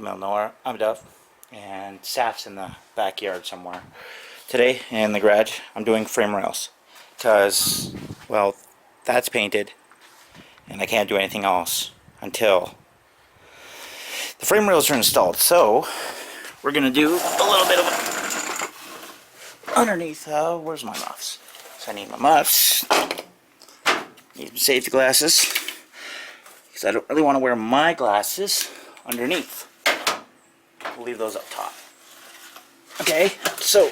Welcome to Nowhere. I'm Duff, and Saf's in the backyard somewhere. Today, in the garage, I'm doing frame rails. Because, well, that's painted, and I can't do anything else until the frame rails are installed. So, we're going to do a little bit of underneath. Where's my muffs? So I need my muffs. Need some safety glasses. Because I don't really want to wear my glasses underneath. We'll leave those up top. Okay, so,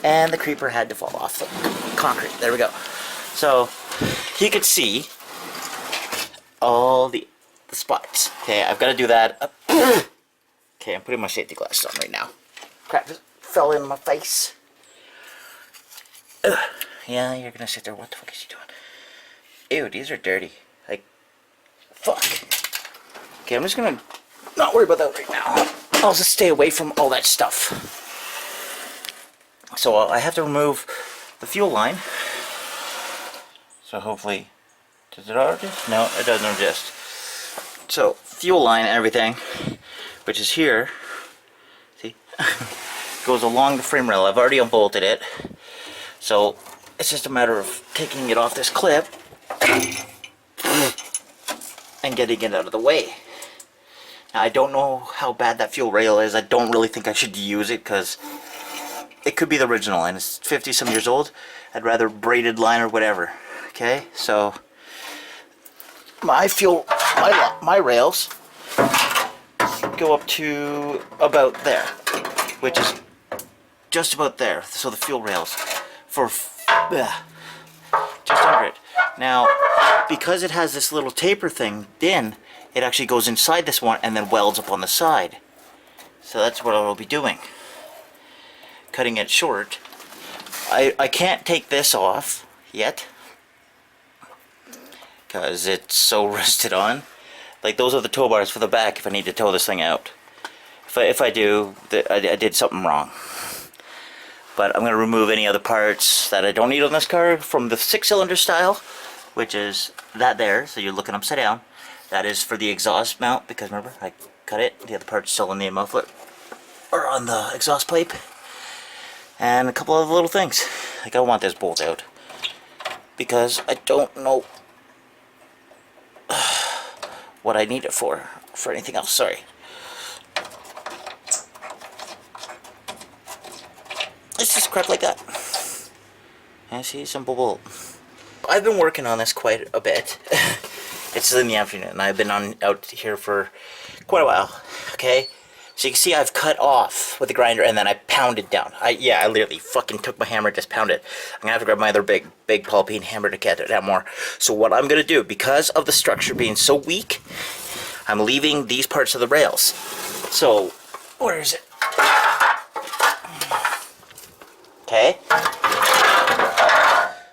and the creeper had to fall off the concrete. There we go. So, you could see all the spots. Okay, I've got to do that. Okay, I'm putting my safety glasses on right now. Crap, just fell in my face. Yeah, you're gonna sit there. What the fuck is he doing? Ew, these are dirty. Like, fuck. Okay, I'm just gonna not worry about that right now. I'll just stay away from all that stuff. So I have to remove the fuel line. So hopefully, does it already? No, it doesn't adjust. So fuel line and everything, which is here, see, goes along the frame rail. I've already unbolted it. So it's just a matter of taking it off this clip and getting it out of the way. Now, I don't know how bad that fuel rail is. I don't really think I should use it because it could be the original and it's 50 some years old. I'd rather braided line or whatever. Okay, so my my rails go up to about there, which is just about there. So the fuel rails for just under it. Now, because it has this little taper thing in, it actually goes inside this one and then welds up on the side. So that's what I'll be doing. Cutting it short. I can't take this off yet because it's so rusted on. Like, those are the tow bars for the back if I need to tow this thing out. If I do, I did something wrong. But I'm going to remove any other parts that I don't need on this car from the 6-cylinder style, which is that there. So you're looking upside down. That is for the exhaust mount, because remember, I cut it. The other part's still in the muffler, or on the exhaust pipe. And a couple of little things. Like, I want this bolt out, because I don't know what I need it for anything else. Sorry. It's just crap like that. I see, simple bolt. I've been working on this quite a bit. It's in the afternoon, and I've been out here for quite a while. Okay, so you can see I've cut off with the grinder, and then I pounded down. I literally fucking took my hammer, just pounded. I'm gonna have to grab my other big Paul Peen hammer to get it out more. So what I'm gonna do, because of the structure being so weak, I'm leaving these parts of the rails. So where is it? Okay.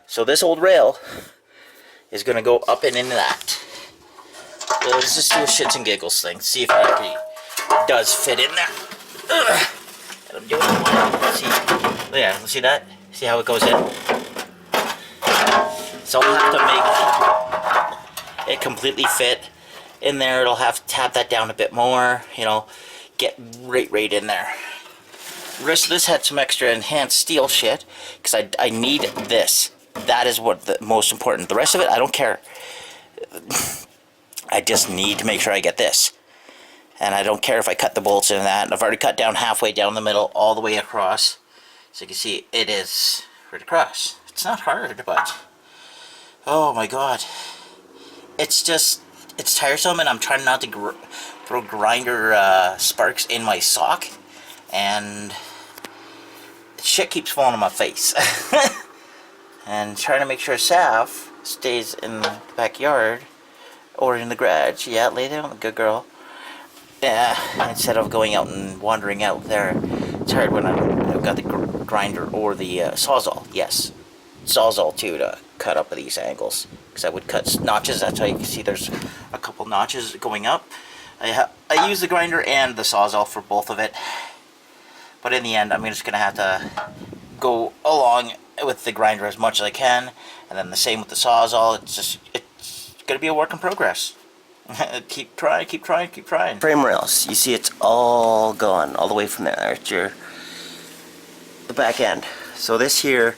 So this old rail is going to go up and into that. Well, let's just do a shits and giggles thing. See if it actually does fit in there. And I'm doing it. See? Yeah, see that? See how it goes in? So I'll have to make it completely fit in there. It'll have to tap that down a bit more. You know, get right in there. The rest of this had some extra enhanced steel shit because I need this. That is what the most important. The rest of it, I don't care. I just need to make sure I get this. And I don't care if I cut the bolts in that. And I've already cut down halfway down the middle, all the way across. So you can see it is right across. It's not hard, but oh my god. It's just, it's tiresome, and I'm trying not to throw grinder sparks in my sock. And shit keeps falling on my face. And trying to make sure Saf stays in the backyard or in the garage. Yeah, lay down, good girl. Yeah, instead of going out and wandering out there. It's hard when I've got the grinder or the sawzall. Yes, sawzall too, to cut up at these angles, because I would cut notches. That's how you can see there's a couple notches going up. I use the grinder and the sawzall for both of it. But in the end, I'm just going to have to go along with the grinder as much as I can, and then the same with the sawzall. It's going to be a work in progress. Keep trying, keep trying, keep trying. Frame rails, you see it's all gone, all the way from there to the back end. So this here,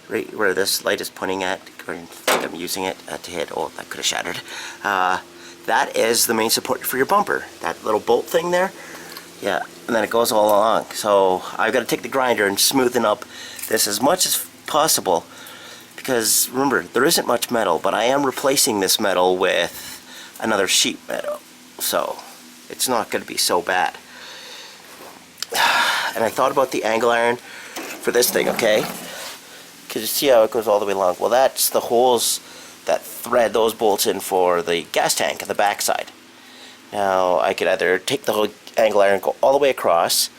right where this light is pointing at, I think I'm using it to hit, oh, that could have shattered. That is the main support for your bumper. That little bolt thing there, yeah, and then it goes all along. So I've got to take the grinder and smoothen up this as much as possible, because remember, there isn't much metal, but I am replacing this metal with another sheet metal, so it's not going to be so bad. And I thought about the angle iron for this thing, okay? Because you see how it goes all the way along. Well, that's the holes that thread those bolts in for the gas tank on the back side. Now I could either take the whole angle iron and go all the way across,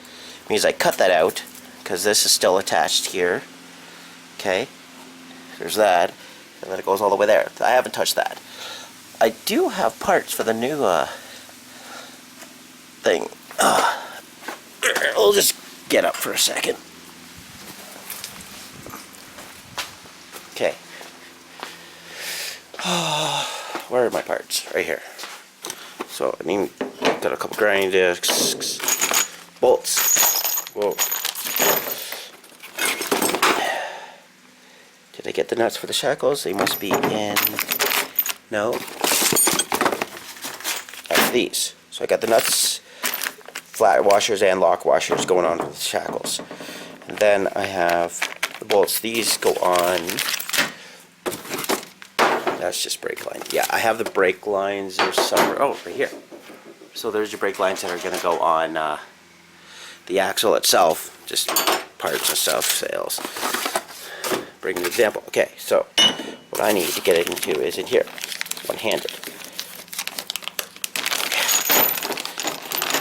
means I cut that out because this is still attached here. Okay, there's that, and then it goes all the way there. I haven't touched that. I do have parts for the new thing. We'll just get up for a second. Okay. Where are my parts? Right here. So I mean, got a couple grinding discs, bolts. Whoa. Did I get the nuts for the shackles? They must be in. No. That's these. So I got the nuts, flat washers, and lock washers going on with the shackles. And then I have the bolts. These go on. That's just brake line. Yeah, I have the brake lines. There's somewhere. Oh, right here. So there's your brake lines that are going to go on the axle itself. Just parts and stuff, sales. Bring an example. Okay, so what I need to get it into is in here, one-handed.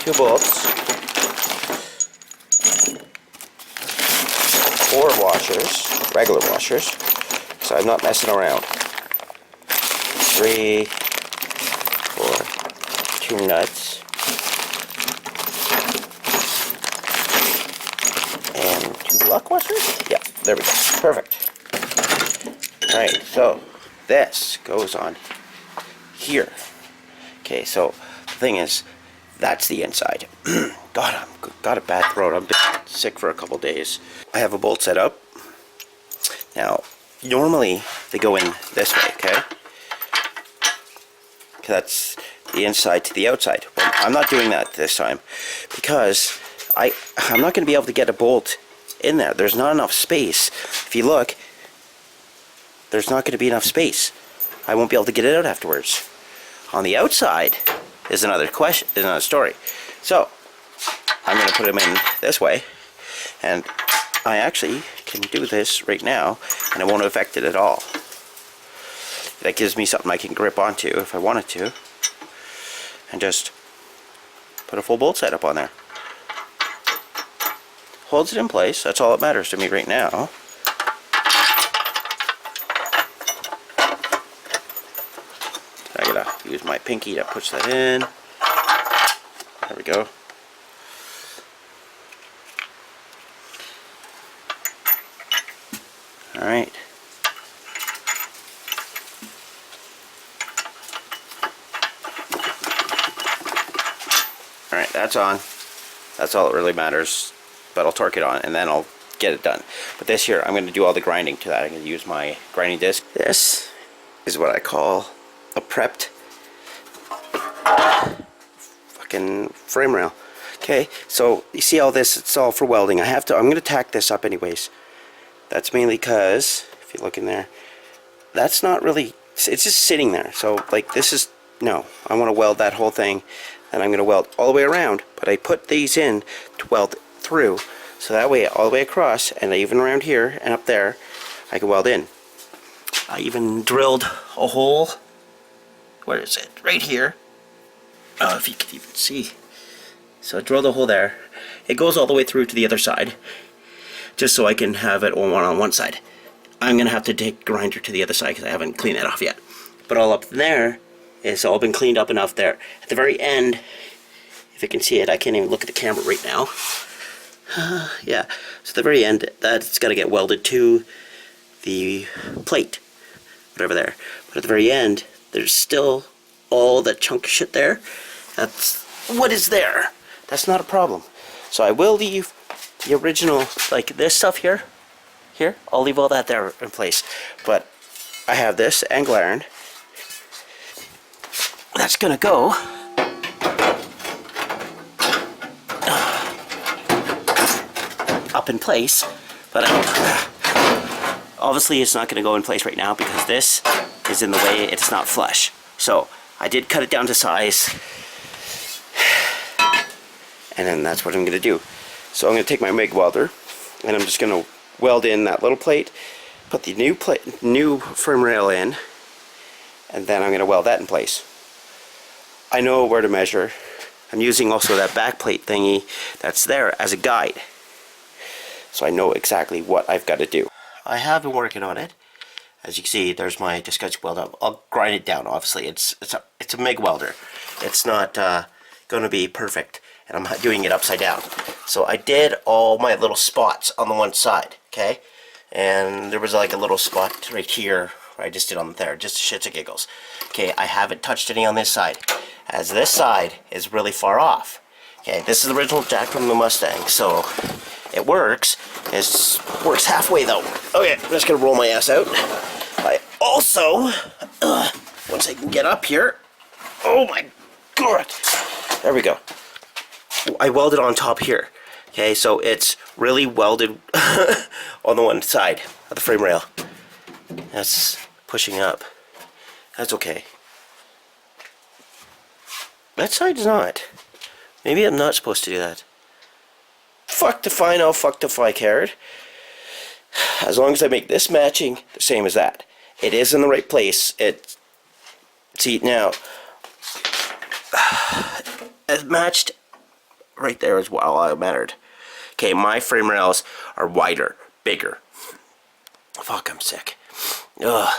2 bolts, 4 washers, regular washers, so I'm not messing around. 3, 4, 2 nuts, and 2 lock washers. Yeah, there we go. Perfect. Alright, so this goes on here. Okay, so the thing is, that's the inside. God, I've got a bad throat. I've been sick for a couple days. I have a bolt set up. Now, normally they go in this way, okay? That's the inside to the outside. Well, I'm not doing that this time because I'm not going to be able to get a bolt in there. There's not enough space. If you look, there's not going to be enough space. I won't be able to get it out afterwards. On the outside is another question, is another story. So I'm going to put them in this way, and I actually can do this right now, and it won't affect it at all. That gives me something I can grip onto if I wanted to, and just put a full bolt setup on there. Holds it in place. That's all that matters to me right now. I gotta use my pinky to push that in. There we go. Alright. Alright, that's on. That's all that really matters. But I'll torque it on and then I'll get it done. But this here, I'm going to do all the grinding to that. I'm going to use my grinding disc. This is what I call a prepped fucking frame rail. Okay, so you see all this, it's all for welding. I'm going to tack this up anyways. That's mainly because, if you look in there, that's not really, it's just sitting there. So like this is, no, I want to weld that whole thing, and I'm going to weld all the way around, but I put these in to weld through, so that way all the way across, and even around here and up there, I can weld in. I even drilled a hole, where is it? Right here. Oh, if you can even see. So I drilled a hole there. It goes all the way through to the other side, just so I can have it on one side. I'm going to have to take grinder to the other side because I haven't cleaned that off yet. But all up there, it's all been cleaned up enough there. At the very end, if you can see it, I can't even look at the camera right now. Yeah, so at the very end, that's got to get welded to the plate, whatever there. But at the very end, there's still all that chunk of shit there. That's what is there. That's not a problem. So I will leave the original, like this stuff here. I'll leave all that there in place. But I have this angle iron. That's gonna go up in place, but obviously it's not gonna go in place right now because this is in the way. It's not flush. So I did cut it down to size, and then that's what I'm gonna do. So I'm gonna take my MIG welder, and I'm just gonna weld in that little plate, put the new frame rail in, and then I'm gonna weld that in place. I know where to measure. I'm using also that back plate thingy that's there as a guide, so I know exactly what I've got to do. I have been working on it. As you can see, there's my discussion weld up. I'll grind it down. Obviously, it's a MIG welder. It's not going to be perfect, and I'm doing it upside down. So I did all my little spots on the one side, okay? And there was like a little spot right here where I just did on there, just shits and giggles. Okay, I haven't touched any on this side, as this side is really far off. Okay, this is the original jack from the Mustang, so it works. It works halfway though. Okay, I'm just gonna roll my ass out. I also, once I can get up here, oh my god, there we go. I welded on top here. Okay, so it's really welded on the one side of the frame rail. That's pushing up. That's okay. That side's not. Maybe I'm not supposed to do that. Fuck if I know, fuck if I cared. As long as I make this matching the same as that. It is in the right place. See now, it matched right there as well. I mattered. Okay, my frame rails are wider, bigger. Fuck, I'm sick. Ugh.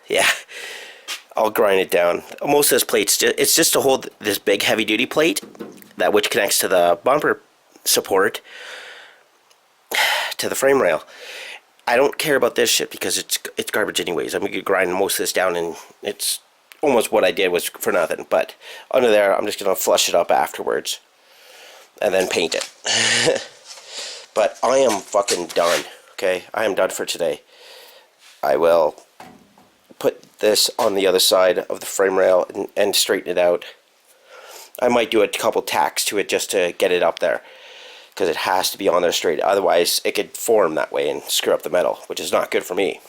Yeah, I'll grind it down. Most of this plate's it's just to hold this big heavy duty plate, that which connects to the bumper support to the frame rail. I don't care about this shit because it's garbage anyways. I'm gonna grind most of this down, and it's almost what I did was for nothing. But under there, I'm just gonna flush it up afterwards and then paint it. But I am fucking done. Okay, I am done for today. I will put this on the other side of the frame rail and straighten it out. I might do a couple tacks to it just to get it up there, because it has to be on there straight. Otherwise, it could form that way and screw up the metal, which is not good for me.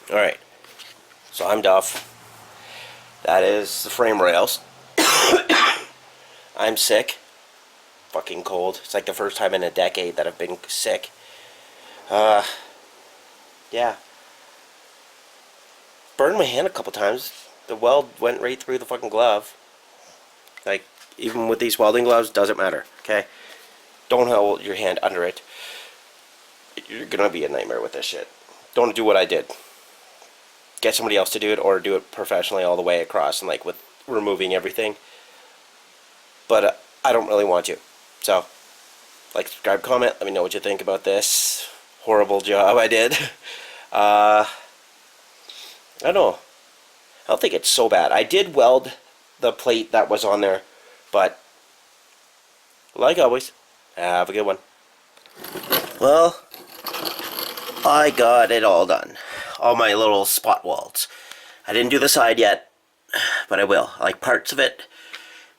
Alright, so I'm Duff. That is the frame rails. I'm sick. Fucking cold. It's like the first time in a decade that I've been sick. Yeah. Burned my hand a couple times. The weld went right through the fucking glove. Like, even with these welding gloves, doesn't matter, okay? Don't hold your hand under it. You're gonna be a nightmare with this shit. Don't do what I did. Get somebody else to do it, or do it professionally all the way across, and like with removing everything. But I don't really want to. So, like, subscribe, comment, let me know what you think about this horrible job I did. I don't know. I don't think it's so bad. I did weld the plate that was on there, but like always, have a good one. Well, I got it all done. All my little spot welds. I didn't do the side yet, but I will. I like parts of it,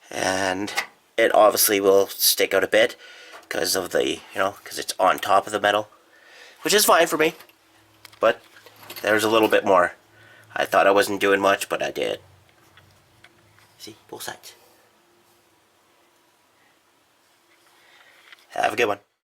and it obviously will stick out a bit because of the, because it's on top of the metal, which is fine for me, but there's a little bit more. I thought I wasn't doing much, but I did. See, both sides. Have a good one.